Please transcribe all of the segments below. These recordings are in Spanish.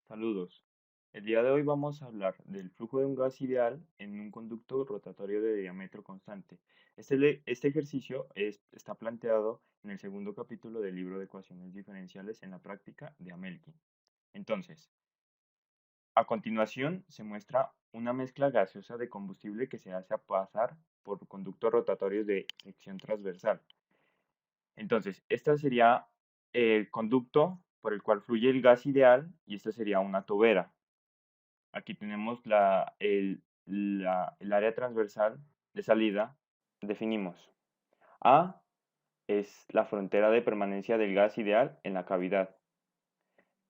Saludos. El día de hoy vamos a hablar del flujo de un gas ideal en un conducto rotatorio de diámetro constante. Este ejercicio está planteado en el segundo capítulo del libro de ecuaciones diferenciales en la práctica de Amelkin. Entonces, a continuación se muestra una mezcla gaseosa de combustible que se hace pasar por conductos rotatorios de sección transversal. Entonces, este sería el conducto por el cual fluye el gas ideal y esta sería una tobera. Aquí tenemos el área transversal de salida. Definimos. A es la frontera de permanencia del gas ideal en la cavidad.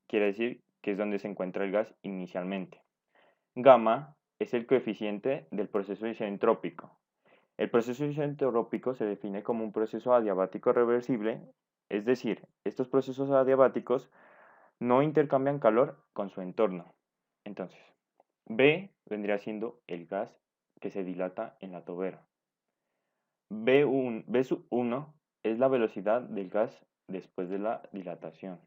Quiere decir que es donde se encuentra el gas inicialmente. Gamma es el coeficiente del proceso isentrópico. El proceso isentrópico se define como un proceso adiabático reversible, es decir, estos procesos adiabáticos no intercambian calor con su entorno. Entonces, B vendría siendo el gas que se dilata en la tobera. B1 es la velocidad del gas después de la dilatación.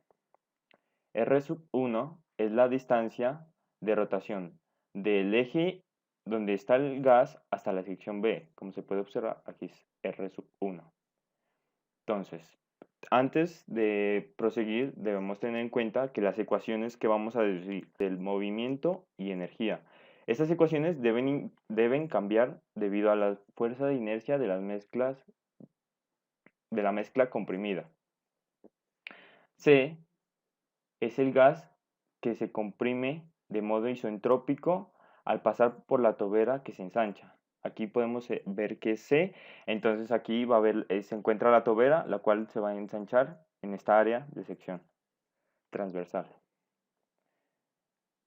R1 es la distancia de rotación del eje donde está el gas hasta la sección B. Como se puede observar, aquí es R1. Entonces, antes de proseguir, debemos tener en cuenta que las ecuaciones que vamos a deducir del movimiento y energía, estas ecuaciones deben cambiar debido a la fuerza de inercia de las mezclas, de la mezcla comprimida. C es el gas que se comprime de modo isentrópico al pasar por la tobera que se ensancha. Aquí podemos ver que es C, entonces aquí va a haber, se encuentra la tobera, la cual se va a ensanchar en esta área de sección transversal.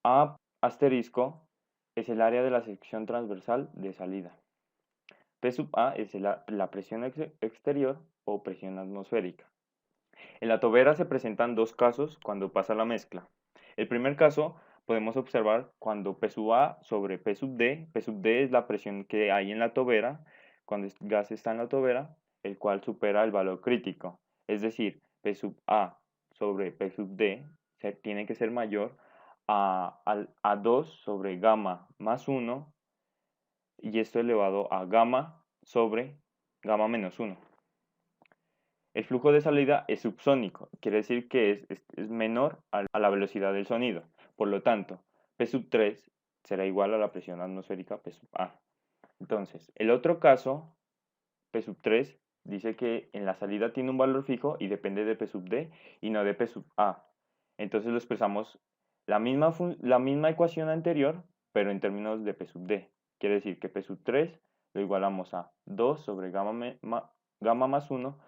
A asterisco es el área de la sección transversal de salida. P sub A es la presión exterior o presión atmosférica. En la tobera se presentan dos casos cuando pasa la mezcla. El primer caso podemos observar cuando P sub A sobre P sub D es la presión que hay en la tobera, cuando el gas está en la tobera, el cual supera el valor crítico. Es decir, P sub A sobre P sub D tiene que ser mayor a 2 sobre gamma más 1 y esto elevado a gamma sobre gamma menos 1. El flujo de salida es subsónico, quiere decir que es menor a la velocidad del sonido. Por lo tanto, P sub 3 será igual a la presión atmosférica P sub A. Entonces, el otro caso, P sub 3, dice que en la salida tiene un valor fijo y depende de P sub D y no de P sub A. Entonces lo expresamos la misma ecuación anterior, pero en términos de P sub D. Quiere decir que P sub 3 lo igualamos a 2 sobre gamma más 1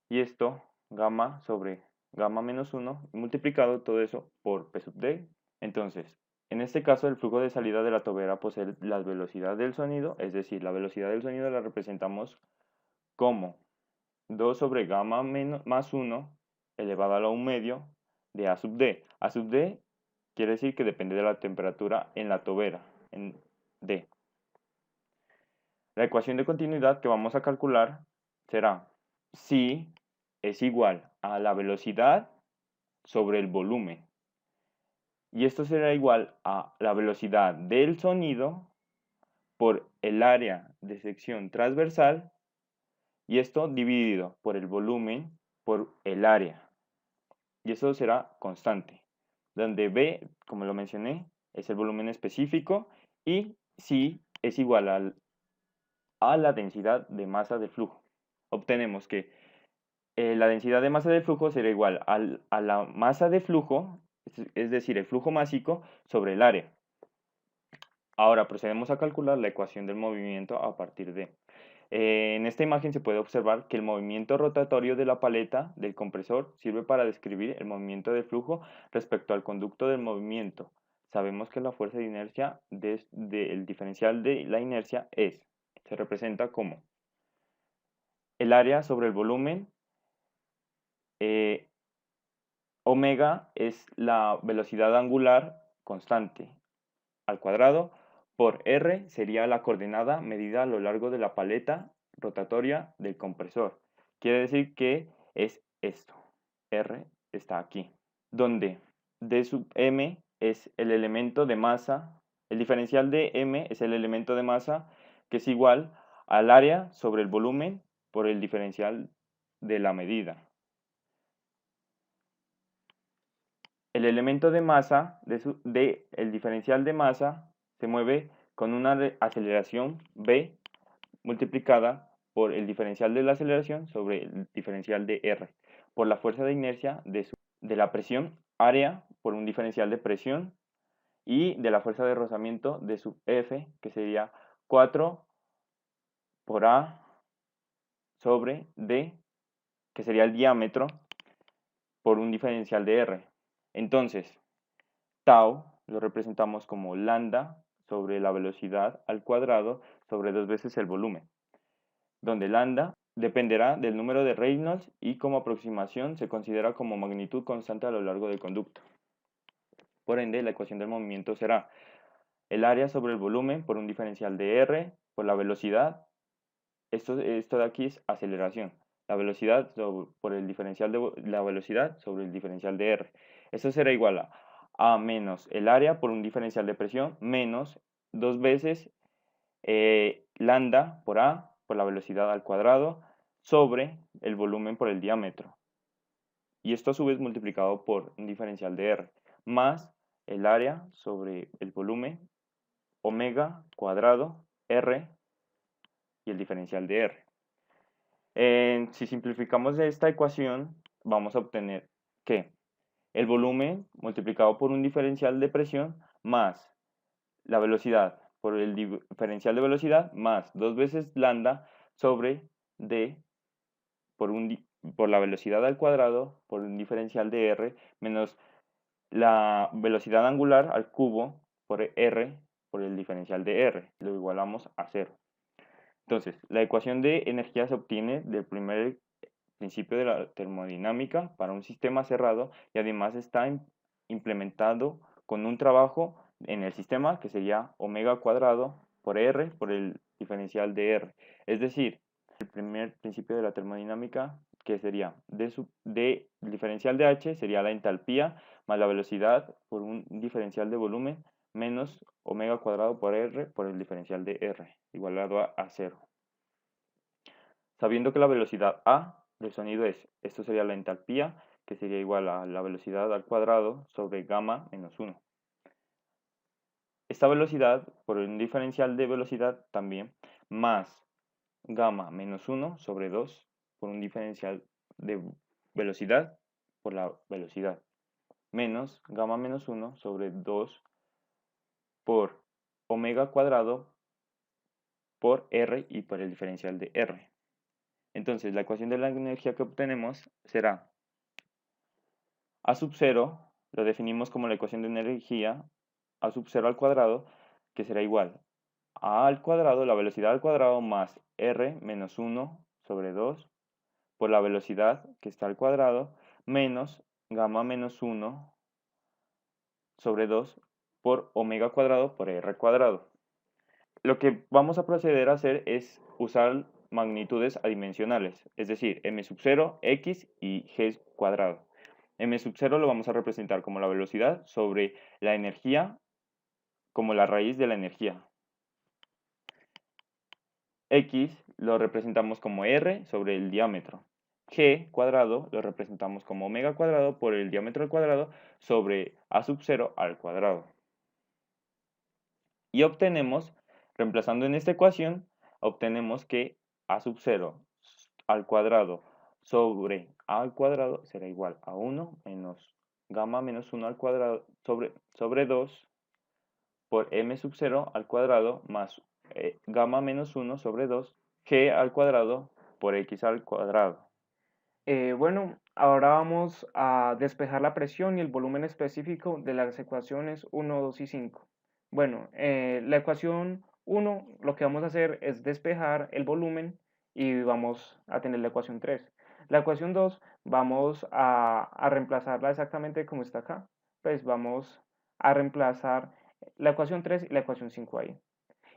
y esto, gamma sobre gamma menos 1, multiplicado todo eso por P sub D. Entonces, en este caso, el flujo de salida de la tobera posee la velocidad del sonido, es decir, la velocidad del sonido la representamos como 2 sobre gamma más 1 elevado a la 1 medio de A sub D. A sub D quiere decir que depende de la temperatura en la tobera, en D. La ecuación de continuidad que vamos a calcular será si es igual a la velocidad sobre el volumen. Y esto será igual a la velocidad del sonido por el área de sección transversal y esto dividido por el volumen por el área. Y eso será constante, donde B, como lo mencioné, es el volumen específico y si es igual a la densidad de masa de flujo. Obtenemos que la densidad de masa del flujo será igual a la masa de flujo, es decir, el flujo másico sobre el área. Ahora procedemos a calcular la ecuación del movimiento a partir de. En esta imagen se puede observar que el movimiento rotatorio de la paleta del compresor sirve para describir el movimiento del flujo respecto al conducto del movimiento. Sabemos que la fuerza de inercia del diferencial de la inercia se representa como el área sobre el volumen. Omega es la velocidad angular constante al cuadrado por R sería la coordenada medida a lo largo de la paleta rotatoria del compresor. Quiere decir que es esto. R está aquí. Donde D sub M es el elemento de masa, el diferencial de M es el elemento de masa que es igual al área sobre el volumen por el diferencial de la medida. El elemento de masa el diferencial de masa se mueve con una aceleración v multiplicada por el diferencial de la aceleración sobre el diferencial de r, por la fuerza de inercia de la presión área por un diferencial de presión y de la fuerza de rozamiento de sub F, que sería 4 por A sobre D, que sería el diámetro, por un diferencial de R. Entonces, tau lo representamos como lambda sobre la velocidad al cuadrado sobre 2 veces el volumen, donde lambda dependerá del número de Reynolds y como aproximación se considera como magnitud constante a lo largo del conducto. Por ende, la ecuación del movimiento será el área sobre el volumen por un diferencial de R por la velocidad. Esto de aquí es aceleración. La velocidad por el diferencial de la velocidad sobre el diferencial de R. Esto será igual a menos el área por un diferencial de presión menos 2 veces lambda por A por la velocidad al cuadrado sobre el volumen por el diámetro. Y esto a su vez multiplicado por un diferencial de R más el área sobre el volumen omega cuadrado R y el diferencial de R. Si simplificamos esta ecuación, vamos a obtener que el volumen multiplicado por un diferencial de presión más la velocidad por el diferencial de velocidad más 2 veces lambda sobre D por la velocidad al cuadrado por un diferencial de R menos la velocidad angular al cubo por R por el diferencial de R. Lo igualamos a 0. Entonces, la ecuación de energía se obtiene del primer principio de la termodinámica para un sistema cerrado y además está implementado con un trabajo en el sistema que sería omega cuadrado por R por el diferencial de R. Es decir, el primer principio de la termodinámica que sería de diferencial de H sería la entalpía más la velocidad por un diferencial de volumen menos omega cuadrado por R por el diferencial de R igualado a 0. Sabiendo que la velocidad A del sonido esto sería la entalpía, que sería igual a la velocidad al cuadrado sobre gamma menos 1. Esta velocidad, por un diferencial de velocidad también, más gamma menos 1 sobre 2, por un diferencial de velocidad por la velocidad, menos gamma menos 1 sobre 2 por omega cuadrado por R y por el diferencial de R. Entonces, la ecuación de la energía que obtenemos será A sub 0, lo definimos como la ecuación de energía A sub 0 al cuadrado, que será igual a al cuadrado, la velocidad al cuadrado, más R menos 1 sobre 2 por la velocidad que está al cuadrado, menos gamma menos 1 sobre 2 por omega cuadrado por R cuadrado. Lo que vamos a proceder a hacer es usar magnitudes adimensionales, es decir, m sub 0, x y g cuadrado. M sub 0 lo vamos a representar como la velocidad sobre la energía como la raíz de la energía. X lo representamos como R sobre el diámetro. G cuadrado lo representamos como omega cuadrado por el diámetro al cuadrado sobre A sub 0 al cuadrado. Y obtenemos, reemplazando en esta ecuación, obtenemos que A sub 0 al cuadrado sobre A al cuadrado será igual a 1 menos gamma menos 1 al cuadrado sobre 2 por m sub 0 al cuadrado más gamma menos 1 sobre 2 g al cuadrado por x al cuadrado. Bueno, ahora vamos a despejar la presión y el volumen específico de las ecuaciones 1, 2 y 5. Bueno, la ecuación 1 lo que vamos a hacer es despejar el volumen y vamos a tener la ecuación 3. La ecuación 2 vamos a reemplazarla exactamente como está acá. Pues vamos a reemplazar la ecuación 3 y la ecuación 5 ahí.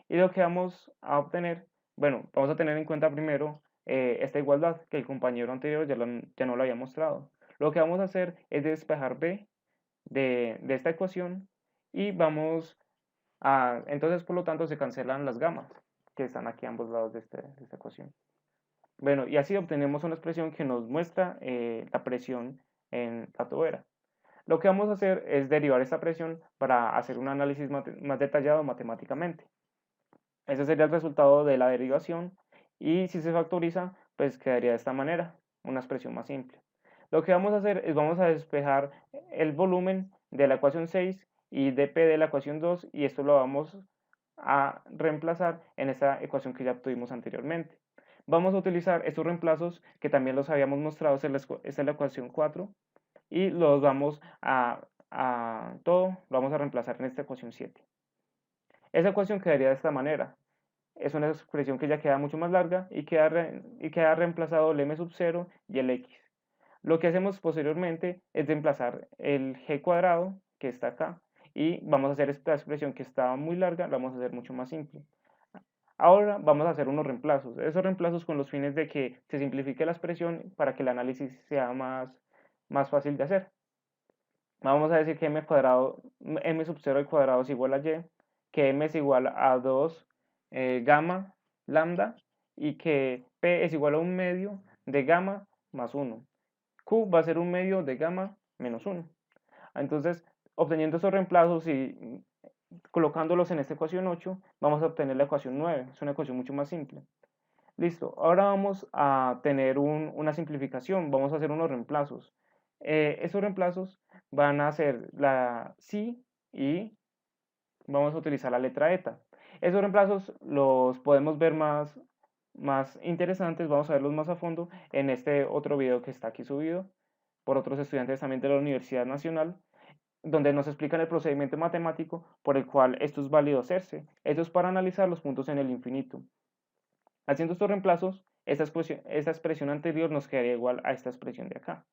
Y lo que vamos a obtener, bueno, vamos a tener en cuenta primero esta igualdad que el compañero anterior ya no lo había mostrado. Lo que vamos a hacer es despejar B de esta ecuación y entonces por lo tanto se cancelan las gamas que están aquí a ambos lados de esta ecuación. Bueno, y así obtenemos una expresión que nos muestra la presión en la tobera. Lo que vamos a hacer es derivar esta presión para hacer un análisis más detallado matemáticamente. Ese sería el resultado de la derivación y si se factoriza, pues quedaría de esta manera, una expresión más simple. Lo que vamos a hacer es vamos a despejar el volumen de la ecuación 6 y dp de la ecuación 2 y esto lo vamos a reemplazar en esta ecuación que ya obtuvimos anteriormente. Vamos a utilizar estos reemplazos que también los habíamos mostrado, esta es la ecuación 4 y los vamos lo vamos a reemplazar en esta ecuación 7. Esa ecuación quedaría de esta manera. Es una expresión que ya queda mucho más larga y queda reemplazado el m sub 0 y el x. Lo que hacemos posteriormente es reemplazar el g cuadrado, que está acá, y vamos a hacer esta expresión que estaba muy larga, la vamos a hacer mucho más simple. Ahora vamos a hacer unos reemplazos. Esos reemplazos con los fines de que se simplifique la expresión para que el análisis sea más fácil de hacer. Vamos a decir que m cuadrado, m sub 0 al cuadrado es igual a y, que m es igual a 2 gamma lambda y que p es igual a un medio de gamma más 1. Q va a ser un medio de gamma menos 1. Entonces, obteniendo esos reemplazos y colocándolos en esta ecuación 8, vamos a obtener la ecuación 9. Es una ecuación mucho más simple. Listo, ahora vamos a tener una simplificación, vamos a hacer unos reemplazos. Esos reemplazos van a ser la psi y vamos a utilizar la letra eta. Esos reemplazos los podemos ver más interesantes, vamos a verlos más a fondo en este otro video que está aquí subido por otros estudiantes también de la Universidad Nacional, donde nos explican el procedimiento matemático por el cual esto es válido hacerse. Esto es para analizar los puntos en el infinito. Haciendo estos reemplazos, esta expresión anterior nos quedaría igual a esta expresión de acá.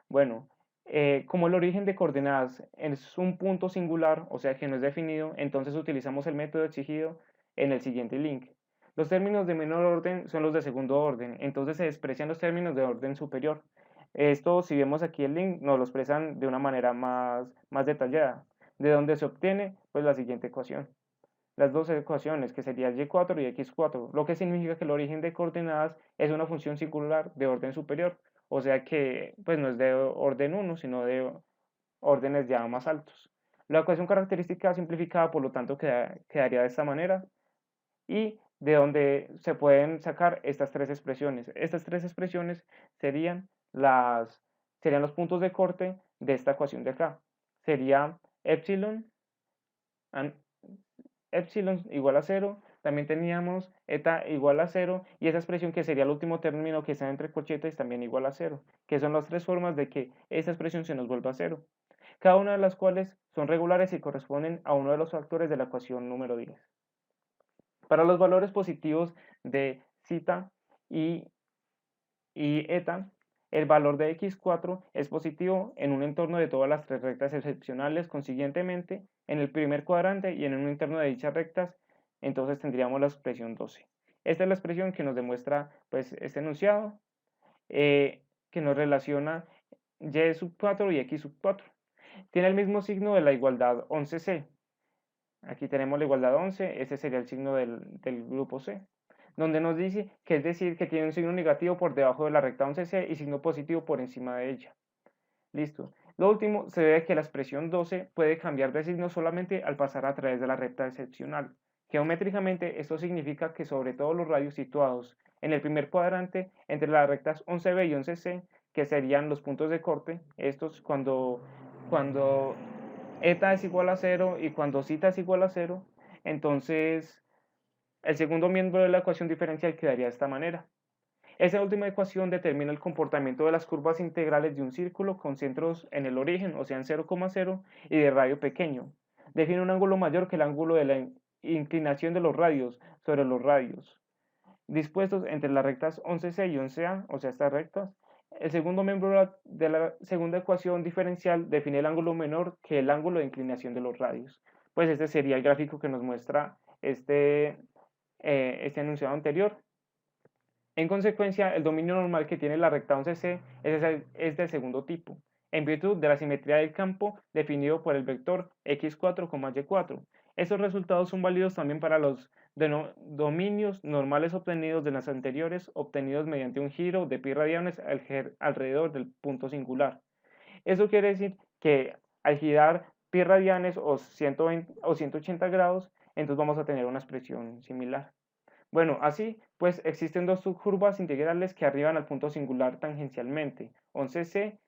Bueno, como el origen de coordenadas es un punto singular, o sea que no es definido, entonces utilizamos el método exigido en el siguiente link. Los términos de menor orden son los de segundo orden, entonces se desprecian los términos de orden superior. Esto, si vemos aquí el link, nos lo expresan de una manera más detallada, de donde se obtiene pues la siguiente ecuación. Las dos ecuaciones, que serían y4 y x4, lo que significa que el origen de coordenadas es una función singular de orden superior, o sea que pues no es de orden 1, sino de órdenes ya más altos. La ecuación característica simplificada, por lo tanto, quedaría de esta manera, y de donde se pueden sacar estas tres expresiones. Estas tres expresiones serían los puntos de corte de esta ecuación de acá. Sería epsilon igual a 0, también teníamos eta igual a 0 y esa expresión que sería el último término que está entre corchetes también igual a 0, que son las tres formas de que esta expresión se nos vuelva a 0, cada una de las cuales son regulares y corresponden a uno de los factores de la ecuación número 10. Para los valores positivos de zeta y eta, el valor de x4 es positivo en un entorno de todas las tres rectas excepcionales, consiguientemente, en el primer cuadrante y en un interno de dichas rectas, entonces tendríamos la expresión 12. Esta es la expresión que nos demuestra pues, este enunciado, que nos relaciona y sub 4 y x sub 4. Tiene el mismo signo de la igualdad 11C. Aquí tenemos la igualdad 11, ese sería el signo del grupo C, donde nos dice que es decir que tiene un signo negativo por debajo de la recta 11C y signo positivo por encima de ella. Listo. Lo último, se ve que la expresión 12 puede cambiar de signo solamente al pasar a través de la recta excepcional. Geométricamente, esto significa que sobre todos los radios situados en el primer cuadrante entre las rectas 11B y 11C, que serían los puntos de corte, estos cuando eta es igual a 0 y cuando zeta es igual a 0, entonces el segundo miembro de la ecuación diferencial quedaría de esta manera. Esa última ecuación determina el comportamiento de las curvas integrales de un círculo con centros en el origen, o sea en 0,0 y de radio pequeño. Define un ángulo mayor que el ángulo de la inclinación de los radios sobre los radios, dispuestos entre las rectas 11C y 11A, o sea estas rectas. El segundo miembro de la segunda ecuación diferencial define el ángulo menor que el ángulo de inclinación de los radios. Pues este sería el gráfico que nos muestra este enunciado anterior. En consecuencia, el dominio normal que tiene la recta 11C es del segundo tipo. en virtud de la simetría del campo definido por el vector x4, y4. Estos resultados son válidos también para los dominios normales obtenidos de las anteriores, obtenidos mediante un giro de pi radianes alrededor del punto singular. Eso quiere decir que al girar pi radianes o 120 o 180 grados, entonces vamos a tener una expresión similar. Bueno, así pues existen dos subcurvas integrales que arriban al punto singular tangencialmente, 11C,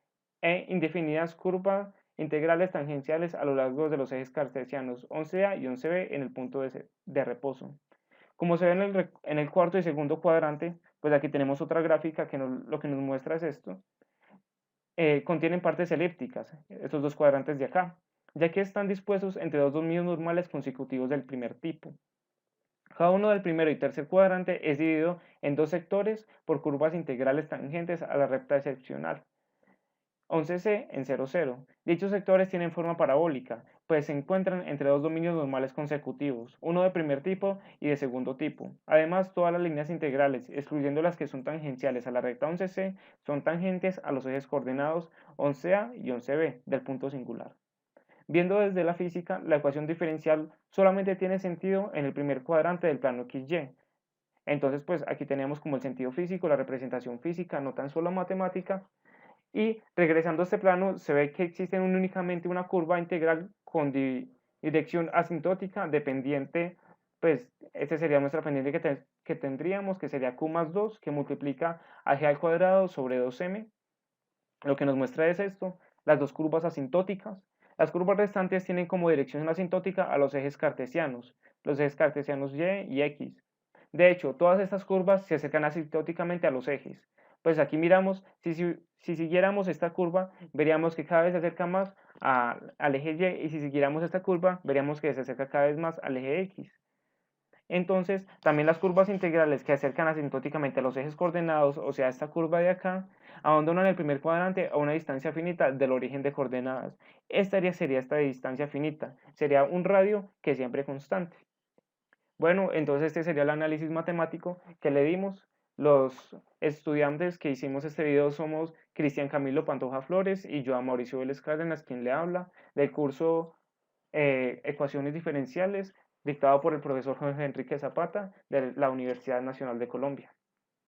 e indefinidas curvas integrales tangenciales a lo largo de los ejes cartesianos 11A y 11B en el punto de reposo. Como se ve en el cuarto y segundo cuadrante, pues aquí tenemos otra gráfica que lo que nos muestra es esto. Contienen partes elípticas, estos dos cuadrantes de acá, ya que están dispuestos entre dos dominios normales consecutivos del primer tipo. Cada uno del primero y tercer cuadrante es dividido en dos sectores por curvas integrales tangentes a la recta excepcional. 11C en 0, 0. Dichos sectores tienen forma parabólica, pues se encuentran entre dos dominios normales consecutivos, uno de primer tipo y de segundo tipo. Además, todas las líneas integrales, excluyendo las que son tangenciales a la recta 11C, son tangentes a los ejes coordenados 11A y 11B del punto singular. Viendo desde la física, la ecuación diferencial solamente tiene sentido en el primer cuadrante del plano XY. Entonces, pues aquí tenemos como el sentido físico, la representación física, no tan solo matemática. Y regresando a este plano, se ve que existe únicamente una curva integral con dirección asintótica dependiente. Pues este sería nuestra pendiente que tendríamos, que sería q más 2, que multiplica a g al cuadrado sobre 2m. Lo que nos muestra es esto, las dos curvas asintóticas. Las curvas restantes tienen como dirección asintótica a los ejes cartesianos y y x. De hecho, todas estas curvas se acercan asintóticamente a los ejes. Pues aquí miramos, si siguiéramos esta curva, veríamos que cada vez se acerca más al eje y si siguiéramos esta curva, veríamos que se acerca cada vez más al eje x. Entonces, también las curvas integrales que acercan asintóticamente a los ejes coordenados, o sea, esta curva de acá, abandonan el primer cuadrante a una distancia finita del origen de coordenadas. Sería esta distancia finita, sería un radio que es siempre constante. Bueno, entonces este sería el análisis matemático que le dimos. Los estudiantes que hicimos este video somos Cristian Camilo Pantoja Flores y yo, Mauricio Vélez Cárdenas, quien le habla, del curso Ecuaciones Diferenciales, dictado por el profesor Jorge Enrique Zapata de la Universidad Nacional de Colombia.